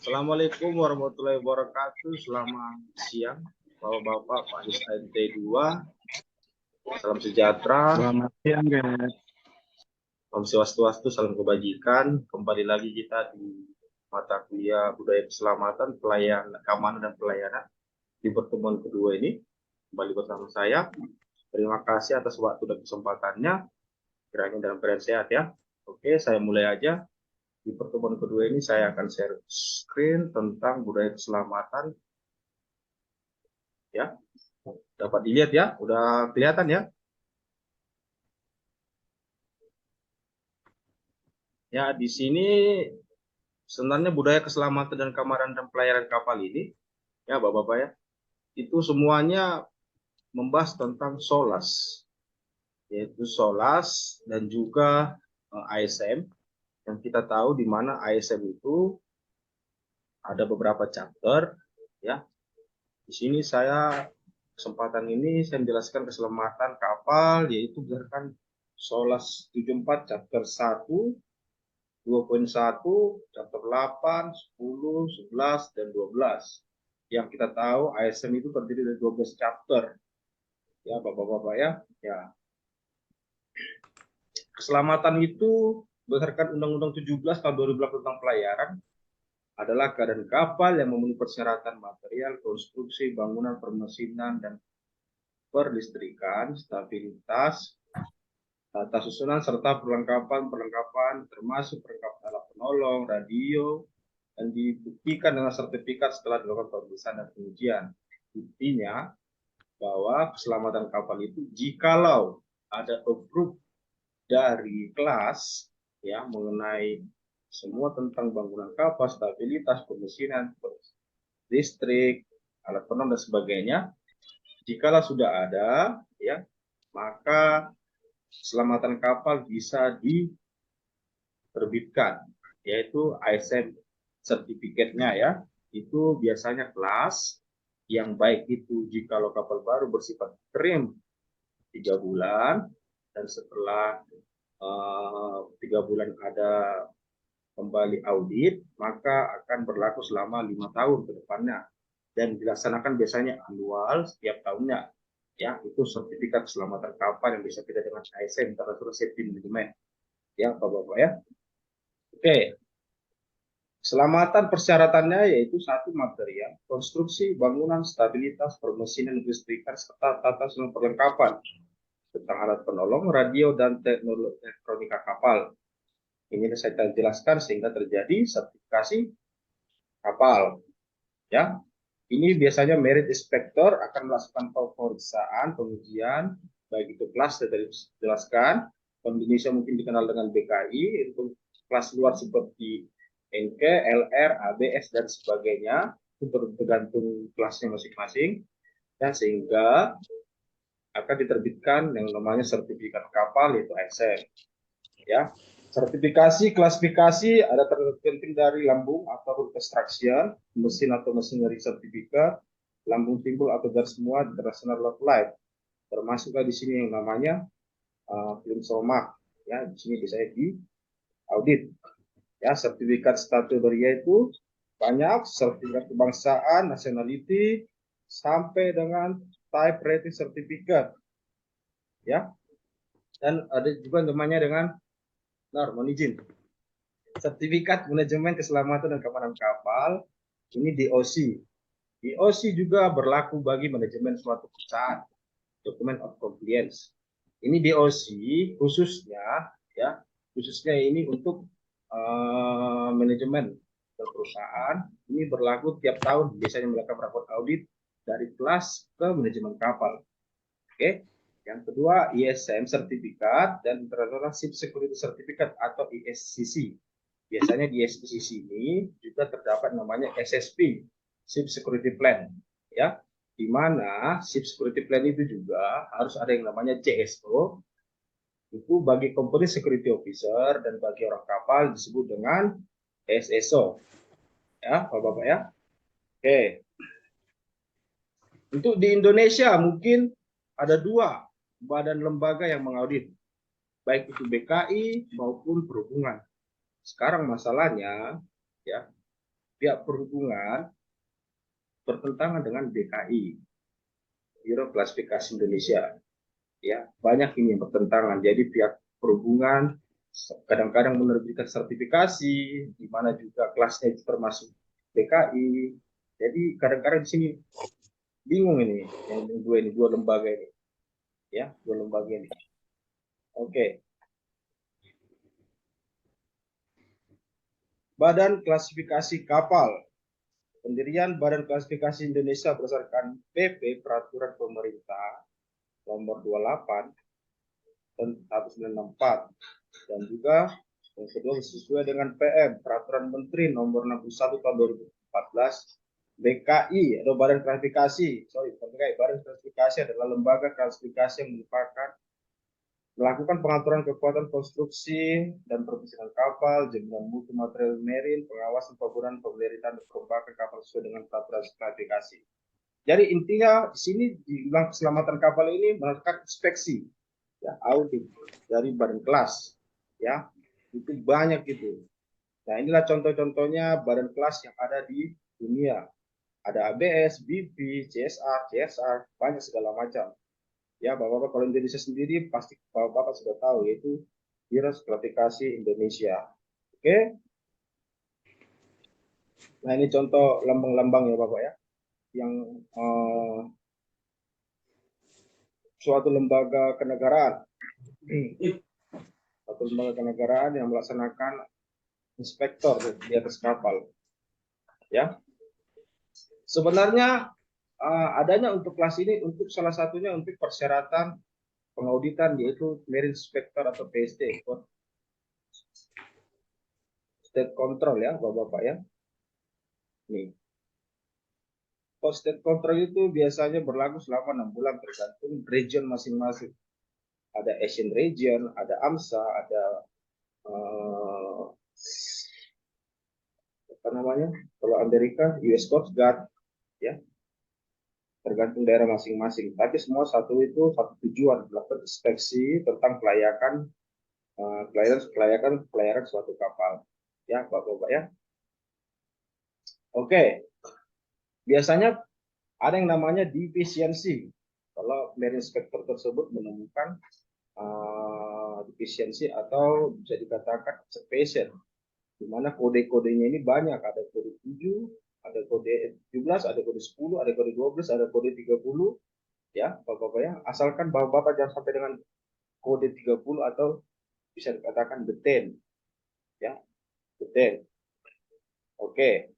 Assalamualaikum warahmatullahi wabarakatuh. Selamat siang, Bapak-bapak, Pak SNT 2. Salam sejahtera. Selamat siang, guys. Om Swastiastu, salam kebajikan. Kembali lagi kita di mata kuliah budaya keselamatan, pelayanan, keamanan dan pelayanan di pertemuan kedua ini. Kembali bersama saya. Terima kasih atas waktu dan kesempatannya. Kiranya dalam keadaan sehat ya. Oke, saya mulai aja. Di pertemuan kedua ini saya akan share screen tentang budaya keselamatan. Ya, dapat dilihat ya, udah kelihatan ya. Ya, di sini sebenarnya budaya keselamatan dan keamanan dan pelayaran kapal ini, ya Bapak-bapak ya, itu semuanya membahas tentang SOLAS, yaitu SOLAS dan juga ASM. Yang kita tahu di mana ASM itu ada beberapa chapter, ya. Di sini kesempatan ini saya menjelaskan keselamatan kapal, yaitu berdasarkan SOLAS 74 chapter 1, 2.1, chapter 8, 10, 11, dan 12. Yang kita tahu ASM itu terdiri dari 12 chapter. Ya, Bapak-bapak ya. Ya. Keselamatan itu berdasarkan Undang-Undang 17 tahun 2008 tentang pelayaran adalah keadaan kapal yang memenuhi persyaratan material, konstruksi, bangunan, permesinan, dan perlistrikan, stabilitas, tata susunan, serta perlengkapan termasuk perlengkapan alat penolong, radio, dan dibuktikan dengan sertifikat setelah dilakukan pemeriksaan dan pengujian. Intinya bahwa keselamatan kapal itu jikalau ada approve dari kelas ya mengenai semua tentang bangunan kapal, stabilitas, pemesinan, listrik, alat penolong dan sebagainya, jikalau sudah ada ya, maka keselamatan kapal bisa diterbitkan, yaitu ASM sertifikatnya ya. Itu biasanya kelas yang baik itu jikalau kapal baru bersifat krim 3 bulan, dan setelah 3 bulan ada kembali audit, maka akan berlaku selama 5 tahun ke depannya, dan dilaksanakan biasanya annual setiap tahunnya ya. Itu sertifikat keselamatan kapal yang bisa kita dengan ASM, International Safety Management ya Bapak-bapak ya. Oke, keselamatan persyaratannya yaitu satu, material, konstruksi, bangunan, stabilitas, permesinan, listrikan, serta tata susunan perlengkapan tentang alat penolong, radio, dan teknologi elektronika kapal. Ini saya jelaskan sehingga terjadi sertifikasi kapal. Ya, ini biasanya merit inspector akan melakukan pemeriksaan, pengujian, baik itu kelas tadi jelaskan. Indonesia mungkin dikenal dengan BKI, untuk kelas luar seperti NK, LR, ABS, dan sebagainya, itu tergantung kelasnya masing-masing, dan sehingga akan diterbitkan yang namanya sertifikat kapal, yaitu ASM. Ya, sertifikasi klasifikasi ada terpenting dari lambung atau construction, mesin atau machinery sertifikat, lambung timbul atau gas semua international log light. Termasuklah di sini yang namanya film somak. Ya, di sini bisa di audit. Ya, sertifikat statutoria itu banyak, sertifikat kebangsaan, nationality, sampai dengan type rating certificate. Ya, dan ada juga namanya dengan mohon izin, sertifikat manajemen keselamatan dan keamanan kapal, ini DOC. DOC juga berlaku bagi manajemen suatu perusahaan, Document of Compliance. Ini DOC khususnya ini untuk manajemen perusahaan. Ini berlaku tiap tahun, biasanya mereka melakukan audit dari kelas ke manajemen kapal. Oke. Yang kedua, ISM sertifikat dan International Ship Security Certificate atau ISCC. Biasanya di ISCC ini juga terdapat namanya SSP, Ship Security Plan, ya, di mana Ship Security Plan itu juga harus ada yang namanya CSO, itu bagi Company Security Officer, dan bagi orang kapal disebut dengan SSO, ya, Bapak-bapak ya. Oke. Untuk di Indonesia mungkin ada 2 badan lembaga yang mengaudit, baik itu BKI maupun perhubungan. Sekarang masalahnya, ya, pihak perhubungan bertentangan dengan BKI, Biro Klasifikasi Indonesia. Ya, banyak ini yang bertentangan. Jadi pihak perhubungan kadang-kadang menerbitkan sertifikasi, di mana juga kelasnya itu termasuk BKI. Jadi kadang-kadang di sini bingung ini, yang dua lembaga ini, ya, dua lembaga ini. Oke, Badan Klasifikasi Kapal. Pendirian Badan Klasifikasi Indonesia berdasarkan PP Peraturan Pemerintah nomor 28 dan 1964, dan juga yang kedua sesuai dengan PM Peraturan Menteri nomor 61 tahun 2014. BKI atau Badan Klasifikasi, Badan Klasifikasi adalah lembaga klasifikasi yang merupakan melakukan pengaturan kekuatan konstruksi dan perbisikan kapal, jaminan mutu material marine, pengawasan pembangunan, pemeliharaan dan perombakan kapal sesuai dengan peraturan klasifikasi. Jadi intinya di sini dibilang keselamatan kapal ini melakukan inspeksi, ya, audit dari badan kelas, ya, itu banyak itu. Nah, inilah contoh-contohnya badan kelas yang ada di dunia. Ada ABS, BP, CSR, CSR, banyak segala macam. Ya, Bapak-Bapak kalau Indonesia sendiri pasti Bapak-Bapak sudah tahu, yaitu Biro Klasifikasi Indonesia. Oke. Nah, ini contoh lambang-lambang ya Bapak ya, yang suatu lembaga kenegaraan. Suatu lembaga kenegaraan yang melaksanakan inspektor di atas kapal. Ya. Sebenarnya adanya untuk kelas ini untuk salah satunya untuk persyaratan pengauditan, yaitu Marine Inspector atau PST, State Control ya Bapak-Bapak ya. Nih. State Control itu biasanya berlaku selama 6 bulan tergantung region masing-masing. Ada Asian Region, ada AMSA, ada apa namanya? Kalau Amerika US Coast Guard, ya, tergantung daerah masing-masing. Tapi semua satu tujuan, melakukan inspeksi tentang pelayaran suatu kapal. Ya, Bapak-Bapak ya. Oke, biasanya ada yang namanya defisiensi. Kalau Marine Inspector tersebut menemukan defisiensi atau bisa dikatakan observation, di mana kode-kodenya ini banyak, ada kode 7, ada kode 17, ada kode 10, ada kode 12, ada kode 30, ya Bapak-Bapak ya, asalkan Bapak-Bapak jangan sampai dengan kode 30 atau bisa dikatakan detail, ya, detail. Oke.